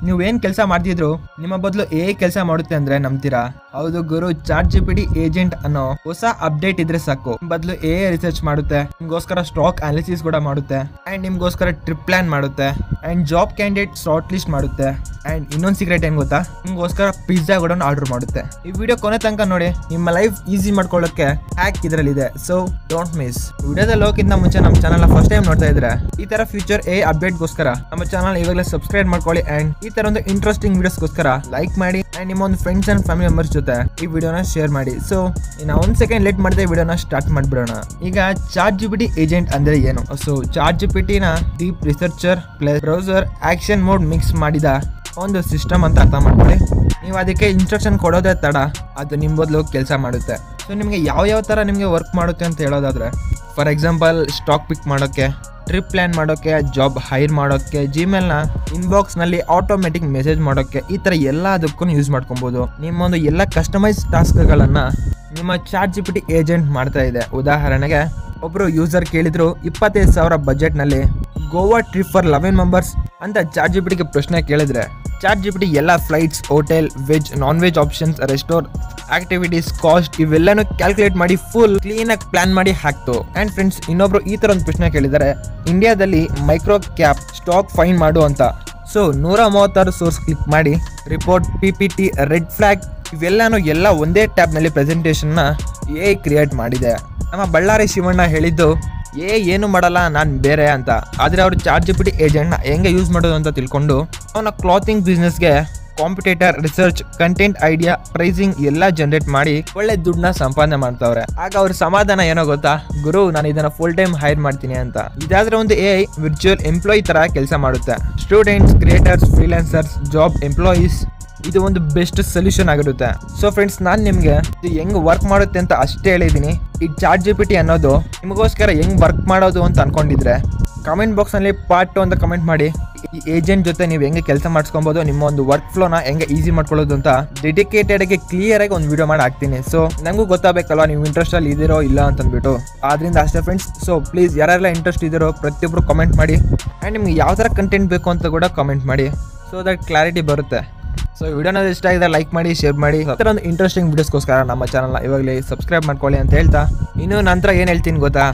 ನೀವು ಏನ್ ಕೆಲಸ ಮಾಡ್ತಿದ್ರು ನಿಮ್ಮ ಬದಲು ಕೆಲಸ ಮಾಡುತ್ತೆ ಅಂದ್ರೆ ನಂಬ್ತೀರಾ? ಹೌದು ಗುರು, ChatGPT ಏಜೆಂಟ್ ಅನ್ನೋ ಹೊಸ ಅಪ್ಡೇಟ್ ಇದ್ರೆ ಸಾಕು, ಬದಲು ರಿಸರ್ಚ್ ಮಾಡುತ್ತೆ, ನಿಮ್ಗೋಸ್ಕರ ಸ್ಟಾಕ್ ಅನಾಲಿಸಿಸ್ ಕೂಡ ಮಾಡುತ್ತೆ, ಅಂಡ್ ನಿಮ್ಗೋಸ್ಕರ ಟ್ರಿಪ್ ಪ್ಲಾನ್ ಮಾಡುತ್ತೆ, and job candidate short list ಮಾಡುತ್ತೆ, ಅಂಡ್ ಇನ್ನೊಂದು ಸೀಕ್ರೆಟ್ ಏನ್ ಗೊತ್ತಾ, ನಿಮ್ಗೋಸ್ಕರ ಪಿಜ್ಜಾ ಕೂಡ ಆರ್ಡರ್ ಮಾಡುತ್ತೆ. ಈ ವಿಡಿಯೋ ಕೊನೆ ತನಕ ನೋಡಿ, ನಿಮ್ಮ ಲೈಫ್ ಈಸಿ ಮಾಡ್ಕೊಳ್ಳೋಕೆ ಹ್ಯಾಕ್ ಇದರಲ್ಲಿದೆ. So don't miss. ವಿಡಿಯೋದಲ್ಲಿ ಹೋಗಿದ್ದ ಮುಂಚೆ ನಮ್ಮ ಚಾನಲ್ ಫಸ್ಟ್ ಟೈಮ್ ನೋಡ್ತಾ ಇದ್ರೆ ಈ ತರ ಫ್ಯೂಚರ್ ಅಪ್ಡೇಟ್ಗೋಸ್ಕರ ನಮ್ಮ ಚಾನಲ್ ಇವಾಗಲೇ ಸಬ್ಸ್ಕ್ರೈಬ್ ಮಾಡ್ಕೊಳ್ಳಿ, ಅಂಡ್ ಈ ತರ ಒಂದು ಇಂಟ್ರೆಸ್ಟಿಂಗ್ ವಿಡಿಯೋಸ್ಗೋಸ್ಕರ ಲೈಕ್ ಮಾಡಿ, ಅಂಡ್ ನಿಮ್ಮ ಒಂದು ಫ್ರೆಂಡ್ಸ್ ಅಂಡ್ ಫ್ಯಾಮಿಲಿ ಮೆಂಬರ್ಸ್ ಜೊತೆ ಈ ವಿಡಿಯೋನ ಶೇರ್ ಮಾಡಿ. ಸೊ ಇನ್ನು ಒಂದ್ ಸೆಕೆಂಡ್ ಲೇಟ್ ಮಾಡಿದೆ, ವಿಡಿಯೋನ ಸ್ಟಾರ್ಟ್ ಮಾಡ್ಬಿಡೋಣ. ಈಗ ChatGPT ಏಜೆಂಟ್ ಅಂದ್ರೆ ಏನು? ಸೊ ChatGPT ನ deep researcher plus browser action mode mix ಮಾಡಿದ ಒಂದು ಸಿಸ್ಟಮ್ ಅಂತ ಅರ್ಥ ಮಾಡ್ಕೊಳ್ಳಿ. ನೀವು ಅದಕ್ಕೆ ಇನ್ಸ್ಟ್ರಕ್ಷನ್ ಕೊಡೋದೇ ತಡ, ಅದು ನಿಮ್ಮ ಬದಲು ಕೆಲಸ ಮಾಡುತ್ತೆ. ಸೊ ನಿಮಗೆ ಯಾವ ಥರ ನಿಮಗೆ ವರ್ಕ್ ಮಾಡುತ್ತೆ ಅಂತ ಹೇಳೋದಾದ್ರೆ, ಫಾರ್ ಎಕ್ಸಾಂಪಲ್ ಸ್ಟಾಕ್ ಪಿಕ್ ಮಾಡೋಕ್ಕೆ, ಟ್ರಿಪ್ ಪ್ಲಾನ್ ಮಾಡೋಕ್ಕೆ, ಜಾಬ್ ಹೈರ್ ಮಾಡೋಕ್ಕೆ, ಜಿಮೇಲ್ನ ಇನ್ಬಾಕ್ಸ್ನಲ್ಲಿ ಆಟೋಮೆಟಿಕ್ ಮೆಸೇಜ್ ಮಾಡೋಕ್ಕೆ, ಈ ಥರ ಎಲ್ಲದಕ್ಕೂ ಯೂಸ್ ಮಾಡ್ಕೊಬೋದು. ನಿಮ್ಮೊಂದು ಎಲ್ಲ ಕಸ್ಟಮೈಸ್ ಟಾಸ್ಕ್ಗಳನ್ನು ನಿಮ್ಮ ChatGPT ಏಜೆಂಟ್ ಮಾಡ್ತಾ ಇದೆ. ಉದಾಹರಣೆಗೆ ಒಬ್ಬರು ಯೂಸರ್ ಕೇಳಿದ್ರು 25,000 ಬಜೆಟ್ನಲ್ಲಿ ಗೋವಾ ಟ್ರಿಪ್ ಫಾರ್ 11 ಮೆಂಬರ್ಸ್ ಅಂತ ChatGPTಗೆ ಪ್ರಶ್ನೆ ಕೇಳಿದ್ರೆ, ChatGPT ಎಲ್ಲ flights, hotel, veg, non veg options, restore, activities, cost ಇವೆಲ್ಲನೂ ಕ್ಯಾಲ್ಕುಲೇಟ್ ಮಾಡಿ ಫುಲ್ ಕ್ಲೀನಾಗಿ ಪ್ಲಾನ್ ಮಾಡಿ ಹಾಕ್ತು. ಆ್ಯಂಡ್ ಫ್ರೆಂಡ್ಸ್, ಇನ್ನೊಬ್ರು ಈ ಥರ ಒಂದು ಪ್ರಶ್ನೆ ಕೇಳಿದ್ದಾರೆ, ಇಂಡಿಯಾದಲ್ಲಿ ಮೈಕ್ರೋ ಕ್ಯಾಪ್ ಸ್ಟಾಕ್ ಫೈನ್ ಮಾಡು ಅಂತ. ಸೊ 136 ಸೋರ್ಸ್ ಕ್ಲಿಕ್ ಮಾಡಿ ರಿಪೋರ್ಟ್, PPT, ರೆಡ್ ಫ್ಲಾಗ್ ಇವೆಲ್ಲನೂ ಎಲ್ಲ ಒಂದೇ ಟ್ಯಾಬ್ನಲ್ಲಿ ಪ್ರೆಸೆಂಟೇಷನ್ನ ಕ್ರಿಯೇಟ್ ಮಾಡಿದೆ. ನಮ್ಮ ಬಳ್ಳಾರಿ ಶಿವಣ್ಣ ಹೇಳಿದ್ದು ಏನು ಮಾಡಲ್ಲ, ನಾನು ಬೇರೆ ಅಂತ. ಆದರೆ ಅವರು ChatGPT ಏಜೆಂಟ್ನ ಹೆಂಗೆ ಯೂಸ್ ಮಾಡೋದು ಅಂತ ತಿಳ್ಕೊಂಡು ಅವನ ಕ್ಲಾತಿಂಗ್ ಬಿಸ್ನೆಸ್ಗೆ competitor, research, content idea, pricing ಎಲ್ಲ ಜನರೇಟ್ ಮಾಡಿ ಒಳ್ಳೆ ದುಡ್ಡನ್ನ ಸಂಪಾದನೆ ಮಾಡ್ತಾವ್ರೆ. ಆಗ ಅವ್ರ ಸಮಾಧಾನ ಏನೋ ಗೊತ್ತಾ, ಗುರು ನಾನು ಇದನ್ನ ಫುಲ್ ಟೈಮ್ ಹೈರ್ ಮಾಡ್ತೀನಿ ಅಂತ. ಇದಾದ್ರೆ ಒಂದು ವಿರ್ಚುವಲ್ ಎಂಪ್ಲಾಯಿ ತರ ಕೆಲಸ ಮಾಡುತ್ತೆ. ಸ್ಟೂಡೆಂಟ್ಸ್, ಕ್ರಿಯೇಟರ್ಸ್, ಫ್ರೀಲಾನ್ಸರ್ಸ್, ಜಾಬ್ ಎಂಪ್ಲಾಯೀಸ್, ಇದು ಒಂದು ಬೆಸ್ಟ್ ಸೊಲ್ಯೂಷನ್ ಆಗಿರುತ್ತೆ. ಸೊ ಫ್ರೆಂಡ್ಸ್, ನಾನು ನಿಮಗೆ ಇದು ಹೆಂಗ್ ವರ್ಕ್ ಮಾಡುತ್ತೆ ಅಂತ ಅಷ್ಟೇ ಹೇಳಿದ್ದೀನಿ. ಈ ChatGPT ಅನ್ನೋದು ನಿಮಗೋಸ್ಕರ ಹೆಂಗ್ ವರ್ಕ್ ಮಾಡೋದು ಅಂತ ಅನ್ಕೊಂಡಿದ್ರೆ ಕಮೆಂಟ್ ಬಾಕ್ಸ್ನಲ್ಲಿ ಪಾರ್ಟ್ 2 ಅಂತ ಕಮೆಂಟ್ ಮಾಡಿ. ಈ ಏಜೆಂಟ್ ಜೊತೆ ನೀವು ಹೆಂಗೆ ಕೆಲಸ ಮಾಡಿಸ್ಕೊಬೋದು, ನಿಮ್ಮ ಒಂದು ವರ್ಕ್ ಫ್ಲೋನ ಹೆಂಗೆ ಈಸಿ ಮಾಡ್ಕೊಳ್ಳೋದು ಅಂತ ಡೆಡಿಕೇಟೆಡ್ ಆಗಿ ಕ್ಲಿಯರ್ ಆಗಿ ಒಂದು ವಿಡಿಯೋ ಮಾಡಿ ಹಾಕ್ತೀನಿ. ಸೊ ನಂಗೂ ಗೊತ್ತಾಗಬೇಕಲ್ವಾ ನೀವು ಇಂಟ್ರೆಸ್ಟ್ ಅಲ್ಲಿ ಇದೀರೋ ಇಲ್ಲ ಅಂತಂದ್ಬಿಟ್ಟು. ಆದ್ರಿಂದ ಅಷ್ಟೇ ಫ್ರೆಂಡ್ಸ್. ಸೊ ಪ್ಲೀಸ್ ಯಾರೆಲ್ಲ ಇಂಟ್ರೆಸ್ಟ್ ಇದೀರೋ ಪ್ರತಿಯೊಬ್ಬರು ಕಮೆಂಟ್ ಮಾಡಿ, ಆ್ಯಂಡ್ ನಿಮ್ಗೆ ಯಾವ ಥರ ಕಂಟೆಂಟ್ ಬೇಕು ಅಂತ ಕೂಡ ಕಮೆಂಟ್ ಮಾಡಿ, ಸೊ ದಟ್ ಕ್ಲಾರಿಟಿ ಬರುತ್ತೆ. ಸೊ ವಿಡಿಯೋನ ಇಷ್ಟ ಆಗಿದೆ ಲೈಕ್ ಮಾಡಿ, ಶೇರ್ ಮಾಡಿ. ಆ ಥರ ಒಂದು ಇಂಟ್ರೆಸ್ಟಿಂಗ್ ವಿಡಿಯೋಸ್ಗೋಸ್ಕರ ನಮ್ಮ ಚಾನಲ್ನ ಇವಾಗಲೇ ಸಬ್ಸ್ಕ್ರೈಬ್ ಮಾಡ್ಕೊಳ್ಳಿ ಅಂತ ಹೇಳ್ತಾ, ಇನ್ನು ನಂತರ ಏನು ಹೇಳ್ತೀನಿ ಗೊತ್ತಾ,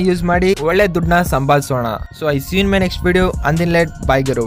ಯೂಸ್ ಮಾಡಿ ಒಳ್ಳೆ ದುಡ್ಡನ್ನ ಸಂಪಾದಿಸೋಣ. So I see in my next video. ಅಂದಿನ್ ಲೇಟ್, ಬೈ ಗುರು.